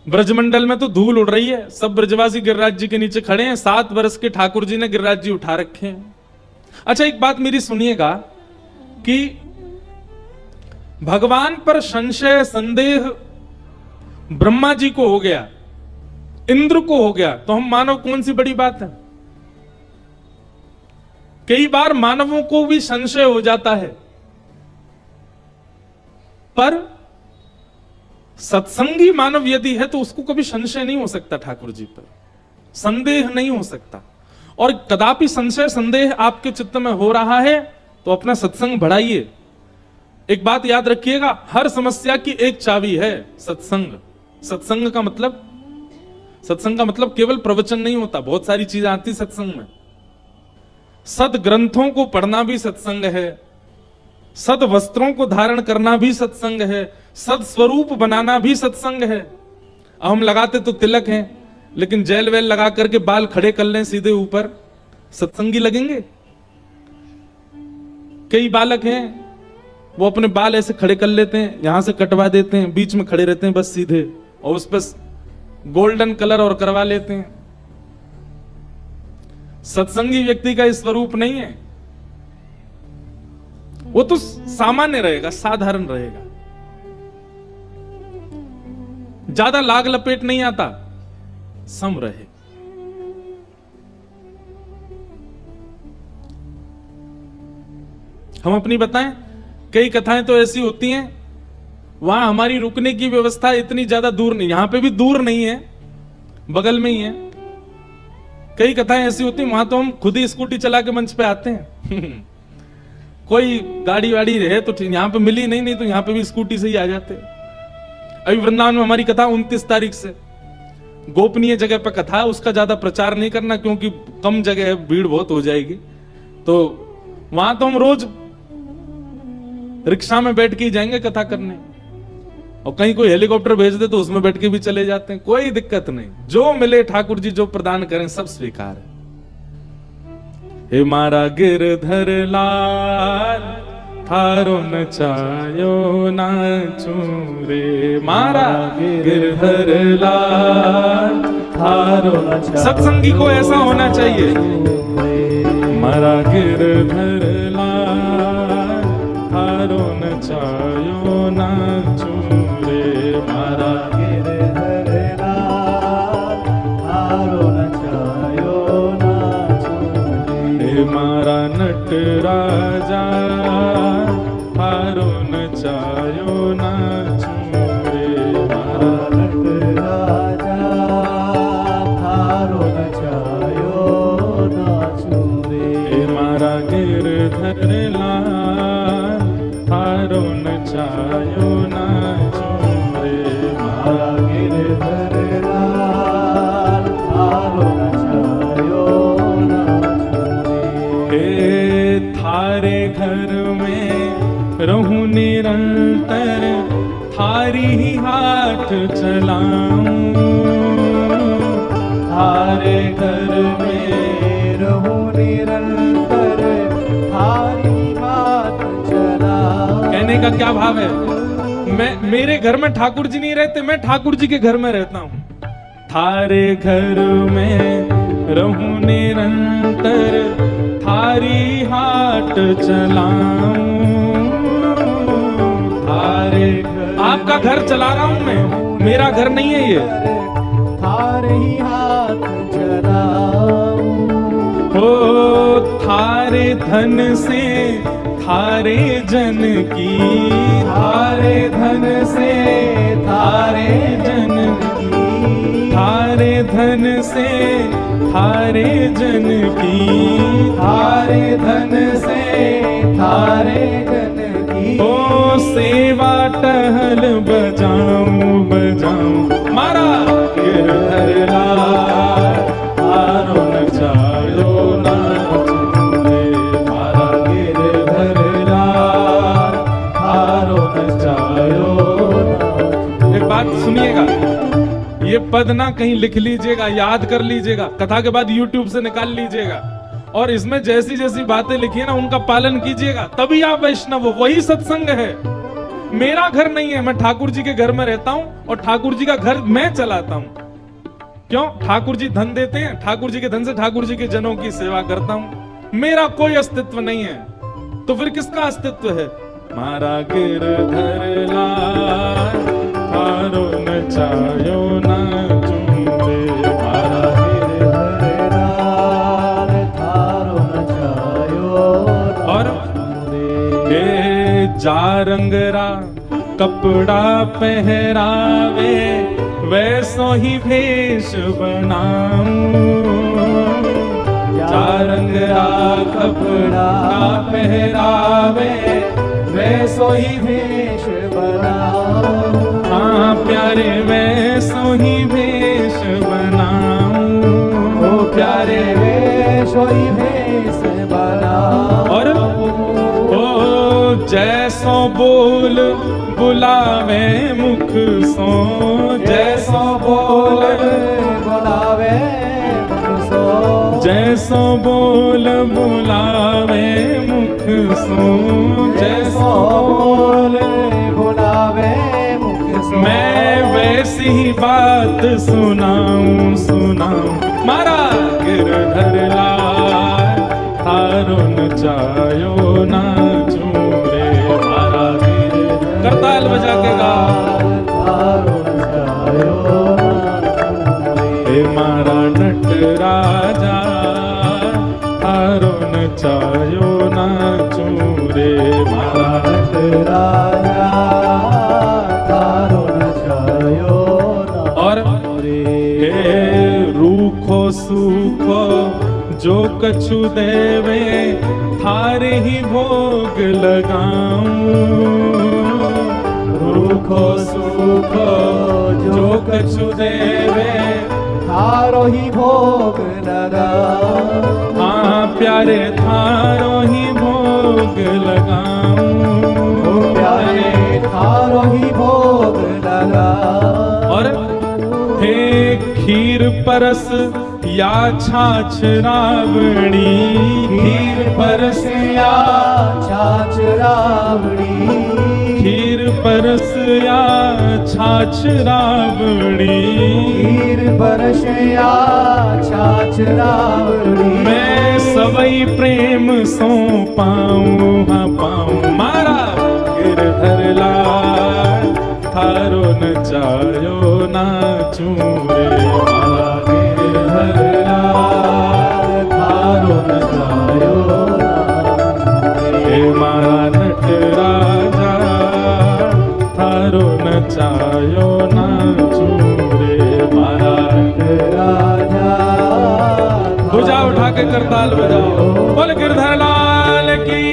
ब्रजमंडल में तो धूल उड़ रही है, सब ब्रजवासी गिरिराज जी के नीचे खड़े हैं, 7 वर्ष के ठाकुर जी ने गिरिराज जी उठा रखे हैं। अच्छा एक बात मेरी सुनिएगा कि भगवान पर संशय संदेह ब्रह्मा जी को हो गया, इंद्र को हो गया, तो हम मानव कौन सी बड़ी बात है? कई बार मानवों को भी संशय हो जाता है, पर सत्संगी मानव यदि है तो उसको कभी संशय नहीं हो सकता, ठाकुर जी पर संदेह नहीं हो सकता। और कदापि संशय संदेह आपके चित्त में हो रहा है तो अपना सत्संग बढ़ाइए। एक बात याद रखिएगा, हर समस्या की एक चाबी है, सत्संग। सत्संग का मतलब केवल प्रवचन नहीं होता, बहुत सारी चीजें आती सत्संग में। सद ग्रंथों को पढ़ना भी सत्संग है, सद वस्त्रों को धारण करना भी सत्संग है, सद स्वरूप बनाना भी सत्संग है। अब हम लगाते तो तिलक हैं, लेकिन जेल वेल लगा करके बाल खड़े कर लें सीधे ऊपर, सत्संगी लगेंगे? कई बालक हैं वो अपने बाल ऐसे खड़े कर लेते हैं, यहां से कटवा देते हैं, बीच में खड़े रहते हैं बस सीधे, और उस पर गोल्डन कलर और करवा लेते हैं। सत्संगी व्यक्ति का इस स्वरूप नहीं है, वो तो सामान्य रहेगा, साधारण रहेगा, ज्यादा लाग लपेट नहीं आता, सम रहे। हम अपनी बताएं, कई कथाएं तो ऐसी होती हैं वहां हमारी रुकने की व्यवस्था इतनी ज्यादा दूर नहीं, यहां पे भी दूर नहीं है, बगल में ही है। कई कथाएं ऐसी होती हैं वहां तो हम खुद ही स्कूटी चला के मंच पे आते हैं कोई गाड़ी वाड़ी है तो यहां पे मिली नहीं तो यहां पे भी स्कूटी से ही आ जाते। अभी वृंदावन में हमारी कथा 29 तारीख से, गोपनीय जगह पर कथा, उसका ज्यादा प्रचार नहीं करना क्योंकि कम जगह है, भीड़ बहुत हो जाएगी। तो वहां तो हम रोज रिक्शा में बैठ के ही जाएंगे कथा करने, और कहीं कोई हेलीकॉप्टर भेज दे तो उसमें बैठ के भी चले जाते हैं, कोई दिक्कत नहीं। जो मिले ठाकुर जी जो प्रदान करें सब स्वीकार है। हे मारा गिरधर लाल थारो नचायो नाचू रे, मारा गिरधर लाल थारो नचायो। सत्संगी को ऐसा होना चाहिए, मारा गिरधर लाल थारो नचायो नाचू रे, मारा गिरधर लाल थारो नचायो नाचू रे, मारा नट राजा थारो नचायो नाचू रे, मारा नट राजा थारी ही हाथ चलाऊं, थारे घर में रहूं निरंतर, थारी बात चलाऊं। कहने का क्या भाव है? मेरे घर में ठाकुर जी नहीं रहते, मैं ठाकुर जी के घर में रहता हूं। थारे घर में रहूं निरंतर, थारी हाट चलाऊं, थारे आपका घर चला रहा हूं मैं, मेरा घर नहीं है ये। थारे ही हाथ चलाऊं, ओ थारे धन से थारे जन की, थारे धन से थारे जन की, थारे धन से थारे जन की, थारे धन से थारे जन की। ओ सेवा टहल बजाऊं बजाऊं, मारा गिरधर लाल हारो नचायो नाच रे, मारा गिरधर लाल हारो नचायो नाच। एक बात सुनिएगा, ये पद ना कहीं लिख लीजिएगा, याद कर लीजिएगा, कथा के बाद YouTube से निकाल लीजिएगा, और इसमें जैसी जैसी बातें लिखी है ना उनका पालन कीजिएगा, तभी आप वैष्णव हो। वही सत्संग है। मेरा घर नहीं है, मैं ठाकुर जी के घर में रहता हूं और ठाकुर जी का घर मैं चलाता हूं। क्यों? ठाकुर जी धन देते हैं, ठाकुर जी के धन से ठाकुर जी के जनों की सेवा करता हूं। मेरा कोई अस्तित्व नहीं है, तो फिर किसका अस्तित्व है? मारा गिरधर लाल थारो नचायो नाचूं रे, मारा गिरधर लाल थारो नचायो और जा रंगरा कपड़ा पहरावे, वैसो ही भेष बनाऊं, जा रंगरा कपड़ा पहरावे, वैसो ही भेष बनाऊं। हाँ प्यारे वैसो ही भेष बनाऊं, ओ प्यारे वैसो ही भेष बनाऊं। और ओ जैसो बोल बुलावे मुख सो, जैसो बोल बुलावे मुख सो, जैसो बोल बुलावे मुख सो, जैसो बोल बुलावे मुख सो। मैं वैसी ही बात सुनाऊं सुनाऊं, मारा गिरधर लाल थारो नचायो नाचूं रे, मारा गिरधर करताल बजा के गा, थारो नचायो नाचूं रे, मारा नट राजा थारो नचायो नाचूं रे, मारा नट राजा थारो नचायो नाचूं रे। हे रूखो सूखो जो कछु देवे, थारे ही भोग लगाऊं, रूखो सूखो जो कछु देवे, थारो ही भोग लगाऊं। हाँ प्यारे थारो ही भोग लगाऊं, ओ प्यारे थारो ही भोग लगाऊं। और हे खीर परस या छाछ रावणी, खीर परस या छाछ रावणी, खीर परस या छाछ रावणी, खीर परस या छाछ रावणी। मैं सवई प्रेम सो पाऊं हाँ पाऊं, मारा गिरधर लाल थारो नचायो नाचूं रे, मारा गिरधर लाल थारो नचायो नाचूं रे, मारा नट राजा थारो नचायो नाचूं रे, मारा नट राजा भुजा उठा के करताल बजाओ, बोल गिरधर लाल की।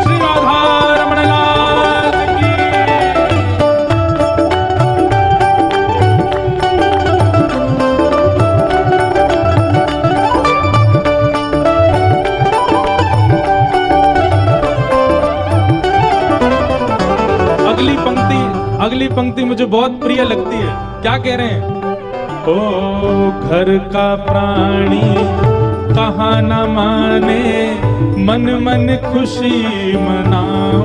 श्री राधा रमण लाल की। पंक्ति मुझे बहुत प्रिय लगती है। क्या कह रहे हैं? ओ घर का प्राणी कहा न माने, मन मन खुशी मनाऊं।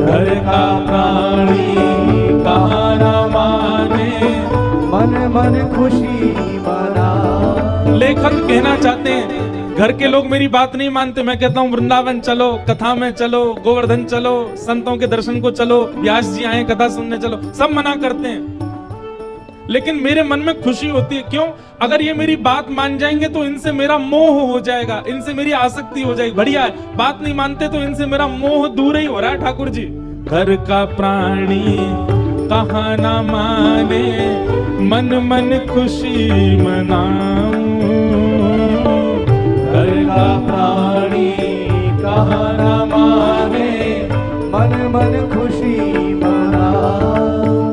घर का प्राणी कहा न माने, मन मन खुशी मना। लेखक कहना चाहते हैं घर के लोग मेरी बात नहीं मानते, मैं कहता हूँ वृंदावन चलो, कथा में चलो, गोवर्धन चलो, संतों के दर्शन को चलो, व्यास जी आए कथा सुनने चलो, सब मना करते हैं। लेकिन मेरे मन में खुशी होती है। क्यों? अगर ये मेरी बात मान जाएंगे तो इनसे मेरा मोह हो जाएगा, इनसे मेरी आसक्ति हो जाएगी। बढ़िया है, बात नहीं मानते तो इनसे मेरा मोह दूर ही हो रहा है। ठाकुर जी, घर का प्राणी कहा ना माने, मन मन खुशी मनाऊं। घर का प्राणी कहा न माने, मन मन खुशी मना।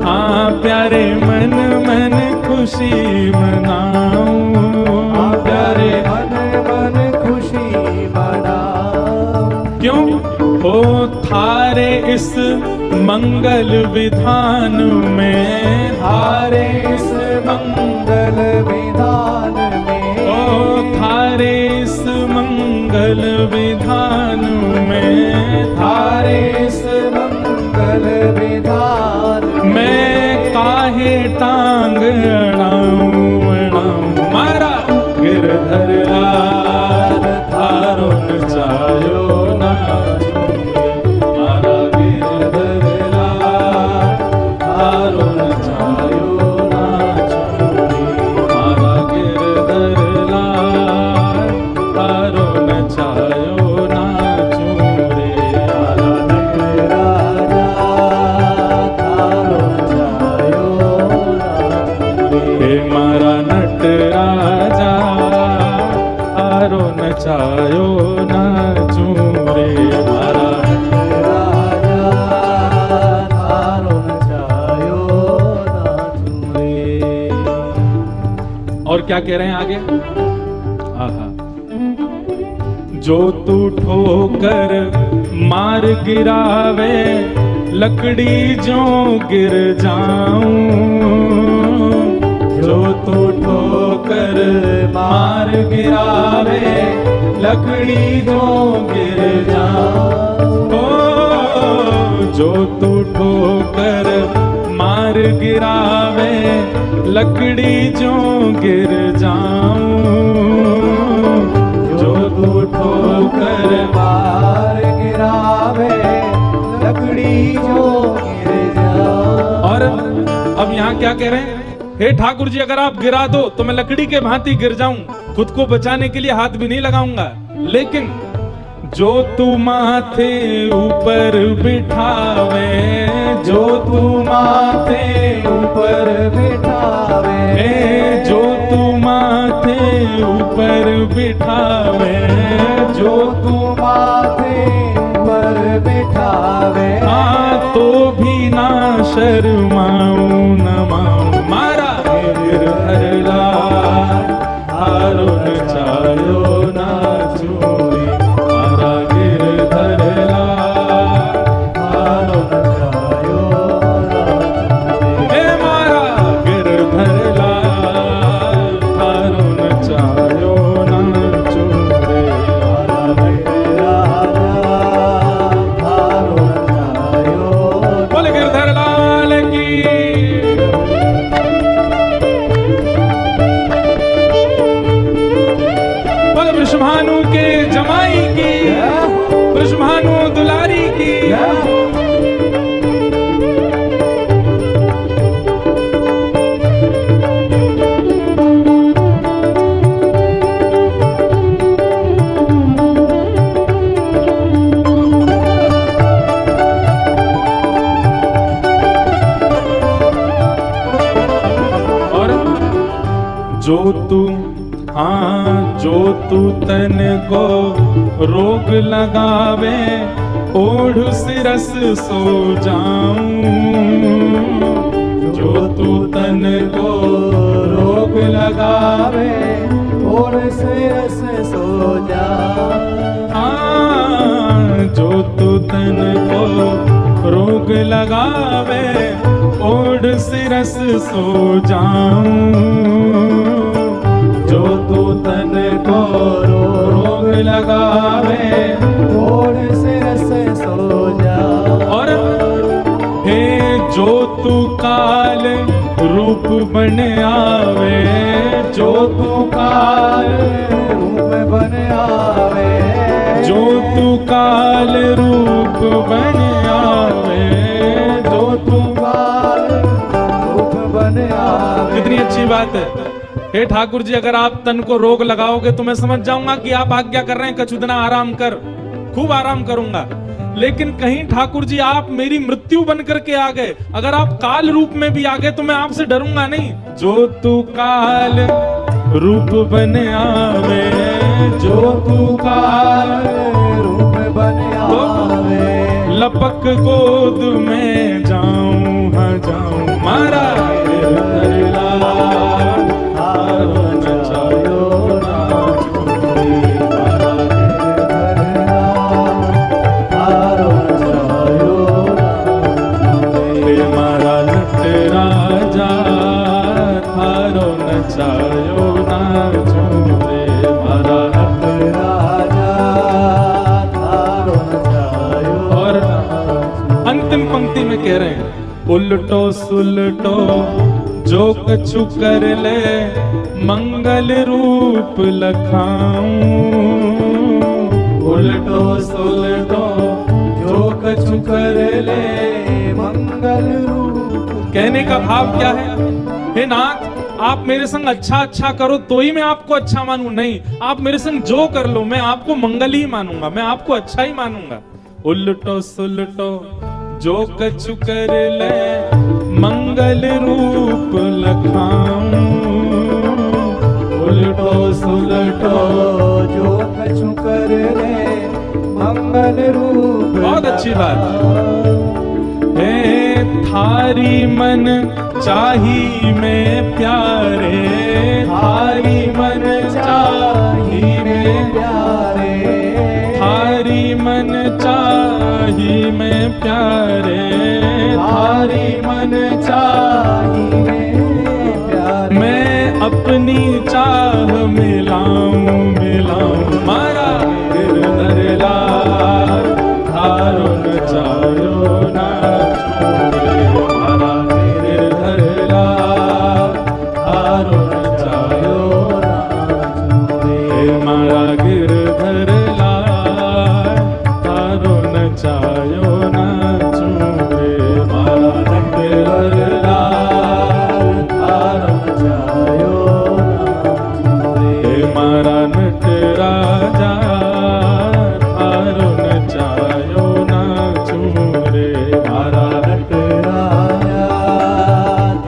हाँ प्यारे मन मन खुशी मनाऊं। हाँ प्यारे मन मन खुशी मना। क्यों? हो थारे इस मंगल विधान में, थारे इस मंगल विधान में, ओ थारे इस मंगल विधान में, थारे इस मंगल विधान में, मैं काहे टांग अड़ाऊं अड़ाऊं। मारा गिरधर लाल थारो नचायो ना, मारा गिरधर लाल थारो नचायो ना छोड़े, मारा गिरधर लाल थारो नचायो ना छोड़े। मारा नट राजा थारो नचायो ना छोड़े। हे मारा नट राजा थारो नचायो ना छोड़े। और क्या कह रहे हैं आगे? आहा, जो तू ठोकर मार गिरावे, लकड़ी जो गिर जाऊं। जो तू ठोकर मार गिरावे, लकड़ी जो गिर जाऊं। ओ जो तू ठोकर मार गिरावे, लकड़ी जो गिर जाऊं। जो तू ठोकर मार गिरावे, लकड़ी जो गिर जाऊं। और अब यहाँ क्या कह रहे हैं? हे ठाकुर जी, अगर आप गिरा दो तो मैं लकड़ी के भांति गिर जाऊं, खुद को बचाने के लिए हाथ भी नहीं लगाऊंगा। लेकिन जो तू माथे ऊपर बिठावे, जो तू माथे ऊपर बिठावे, जो तू माथे ऊपर बिठावे, जो तू माथे पर बिठावे, हाँ तो भी ना शर्माऊं न माऊं। मारा गिरधर लाल थारो नचायो ना छोड़े, मारा गिरधर लाल थारो नचायो ना छोड़े। हे मारा गिरधर लाल थारो नचायो ना छोड़े। बोले गिरधर लाल की। बोले वृषभानु के जमाई की, वृषभानु दुलारी की। जो तू, हाँ जो तू तन को रोग लगावे, ओढ़ सिरस सो जाऊं। जो तू तन को रोग लगावे, और सिरस सो जा। हाँ जो तू तन को रोग रोग लगावे, ओढ़ सिरस सो जाऊं। जो तू तन को रोग लगावे, ओढ़ सिरस सो जा। और हे जो तू काल रूप बन आवे, जो तू काल रूप बन आवे, जो तू काल रूप बन आवे, जो तू काल रूप बन आवे। कितनी अच्छी बात है। हे ठाकुर जी, अगर आप तन को रोग लगाओगे तो मैं समझ जाऊंगा कि आप आज्ञा कर रहे हैं कछुदना आराम कर, खूब आराम करूंगा। लेकिन कहीं ठाकुर जी आप मेरी मृत्यु बन करके आ गए, अगर आप काल रूप में भी आ गए तो मैं आपसे डरूंगा नहीं। जो तू काल रूप बन आवे, जो तू काल रूप बन आवे, लपक गोद में जाऊं, हाँ जाऊं, मारा अंतिम पंक्ति में कह रहे हैं, उल्टो सुलटो जो कछु कर ले, मंगल रूप लखाऊं। उल्टो सुलटो जो कछु कर ले, मंगल रूप। कहने का भाव क्या है? हे नाथ, आप मेरे संग अच्छा करो तो ही मैं आपको अच्छा मानूं, नहीं आप मेरे संग जो कर लो मैं आपको मंगल ही मानूंगा, मैं आपको अच्छा ही मानूंगा। उल्टो सुलटो जो कछु कर ले, मंगल रूप लखाऊं। उल्टो सुलटो जो कछु कर ले, मंगल रूप। बहुत अच्छी बात है। थारी मन चाही में प्यारे, थारी मन चाही में प्यारे, थारी मन चाही में प्यारे, थारी मन चाही में प्यारे। मैं अपनी चाह मिलाऊं, मिलाऊं, मारा गिरधर लाल, थारो न चायो ना छोड़े, मारा गिरधर लाल, थारो न चायो ना छोड़े, मारा गिरधर लाल, थारो न चायो ना छोड़े, मारा गिरधर लाल, थारो न चायो ना छोड़े, मारा नट राजा, थारो न चायो ना छोड़े, मारा नट राजा,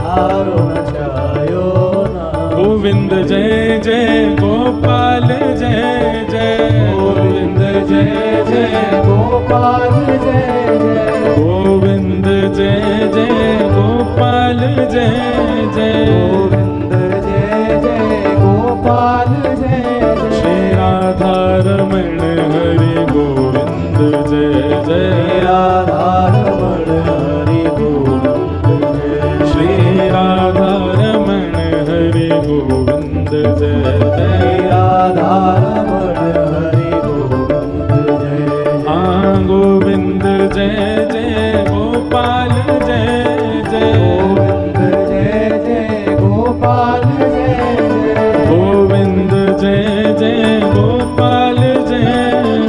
थारो न चायो ना। गोविंद जय जय गोपाल जय जय, गोविंद जय जय गोपाल जय जय, गोविंद जय जय गोपाल जय जय, गोविंद जय जय गोपाल जय जय। श्री राधा रमण हरि गोविंद जय जय, राधा रमण हरि गोविंद जय, श्री राधा रमण हरि गोविंद जय जय, राधा रमण हरि गोविंद जय। हाँ गोविंद जय जय गोपाल जय जय, गोविंद जय जय गोपाल जय जय, गोविंद जय जय गोपाल जय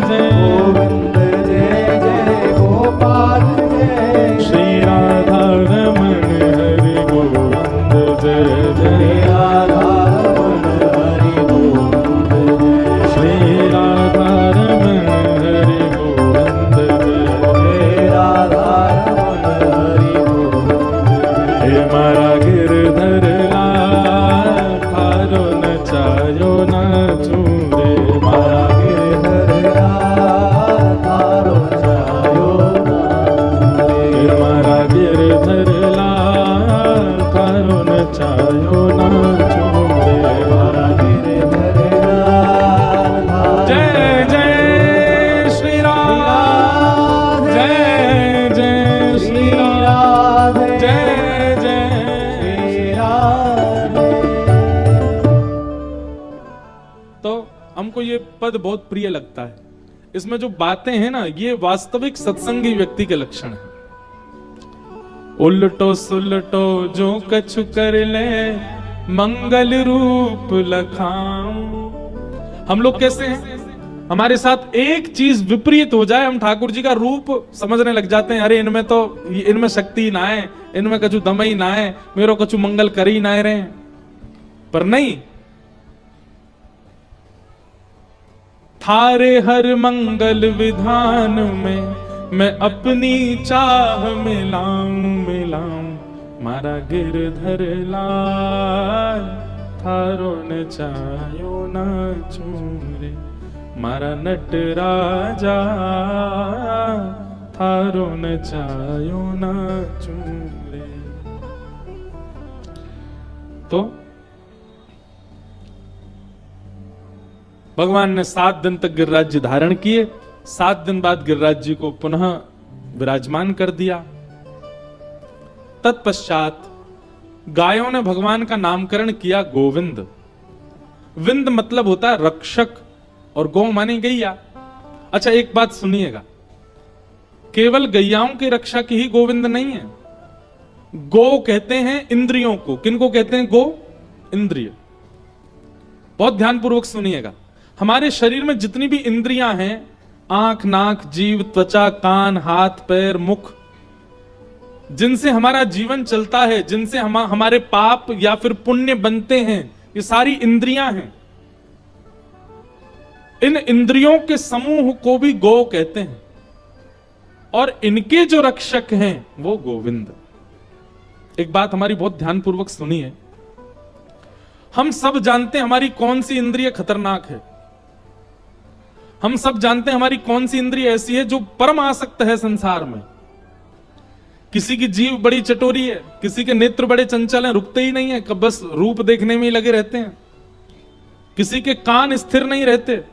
जय, गोविंद जय जय गोपाल जय। श्री राधा रमण हरि गोविंद जय जय, राधा रमण हरि गोविंद जय, श्री राधा रमण हरि गोविंद जय जय, राधा रमण हरि गोविंद जय। हे मारा गिरधर लाल, थारो न चायो ना छूरे, मारा गिरधर लाल, थारो चायो ना छूरे, हे मारा गिरधर लाल, थारो न चायो ना छूरे, मारा गिरधर लाल, जय जय श्री राम, जय जय श्री हमको ये पद बहुत प्रिय लगता है। इसमें जो बातें हैं ना, ये वास्तविक सत्संगी व्यक्ति के लक्षण है। उल्टो सुलटो जो कछु कर ले, मंगल रूप लखाऊं। हम लोग कैसे हैं? हमारे साथ एक चीज विपरीत हो जाए, हम ठाकुर जी का रूप समझने लग जाते हैं। अरे इनमें शक्ति ना है, इनमें कछु दम ही ना है, मेरो कछु मंगल कर ही ना रहे। पर नहीं, थारे हर मंगल विधान में मैं अपनी चाह मिलाऊं मारा गिरधर लाल, थारो न चायो ना चूरे मारा नटराजा, थारो न चायो ना चूरे। तो भगवान ने 7 दिन तक गिरिराज धारण किए। 7 दिन बाद गिरिराज जी को पुनः विराजमान कर दिया। तत्पश्चात गायों ने भगवान का नामकरण किया गोविंद। विंद मतलब होता है रक्षक, और गौ माने गैया। अच्छा, एक बात सुनिएगा, केवल गैयाओं की रक्षा की ही गोविंद नहीं है। गो कहते हैं इंद्रियों को। किनको कहते हैं? गो, इंद्रिय। बहुत ध्यानपूर्वक सुनिएगा। हमारे शरीर में जितनी भी इंद्रियां हैं, आंख, नाक, जीभ, त्वचा, कान, हाथ, पैर, मुख, जिनसे हमारा जीवन चलता है, जिनसे हमारे पाप या फिर पुण्य बनते हैं, ये सारी इंद्रियां हैं। इन इंद्रियों के समूह को भी गो कहते हैं, और इनके जो रक्षक हैं वो गोविंद। एक बात हमारी बहुत ध्यानपूर्वक सुनिए। हम सब जानते हैं हमारी कौन सी इंद्रिय खतरनाक है। हम सब जानते हैं हमारी कौन सी इंद्रिय ऐसी है जो परम आसक्त है संसार में। किसी की जीभ बड़ी चटोरी है, किसी के नेत्र बड़े चंचल हैं, रुकते ही नहीं है, कब बस रूप देखने में ही लगे रहते हैं। किसी के कान स्थिर नहीं रहते।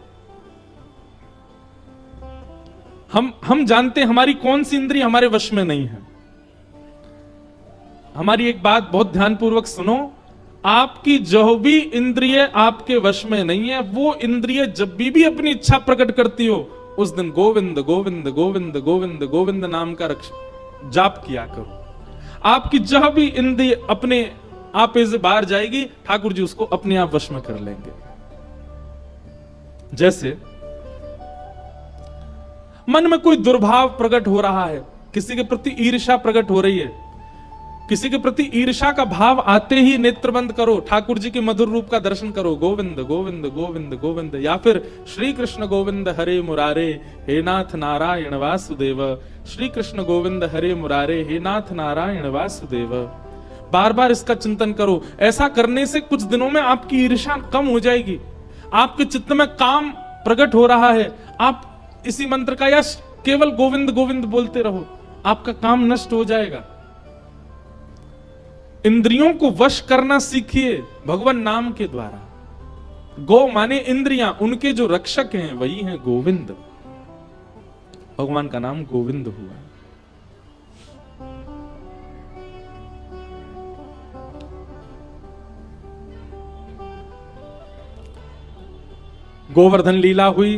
हम जानते हैं हमारी कौन सी इंद्रिय हमारे वश में नहीं है। हमारी एक बात बहुत ध्यानपूर्वक सुनो, आपकी जो भी इंद्रिय आपके वश में नहीं है, वो इंद्रिय जब भी अपनी इच्छा प्रकट करती हो, उस दिन गोविंद गोविंद गोविंद गोविंद गोविंद नाम का जाप किया करो। आपकी जह भी इंद्रिय अपने आप से बाहर जाएगी, ठाकुर जी उसको अपने आप वश में कर लेंगे। जैसे मन में कोई दुर्भाव प्रकट हो रहा है, किसी के प्रति ईर्ष्या प्रकट हो रही है, किसी के प्रति ईर्ष्या का भाव आते ही नेत्र बंद करो, ठाकुर जी के मधुर रूप का दर्शन करो, गोविंद गोविंद गोविंद गोविंद। या फिर श्री कृष्ण गोविंद हरे मुरारे हे नाथ नारायण वासुदेव, श्री कृष्ण गोविंद हरे मुरारे हे नाथ नारायण वासुदेव। बार बार इसका चिंतन करो। ऐसा करने से कुछ दिनों में आपकी ईर्ष्या कम हो जाएगी, आपके चित्त में काम प्रकट हो रहा है। आप इसी मंत्र का या केवल गोविंद गोविंद बोलते रहो, आपका काम नष्ट हो जाएगा। इंद्रियों को वश करना सीखिए भगवान नाम के द्वारा। गो माने इंद्रियां, उनके जो रक्षक हैं वही हैं गोविंद। भगवान का नाम गोविंद हुआ। गोवर्धन लीला हुई।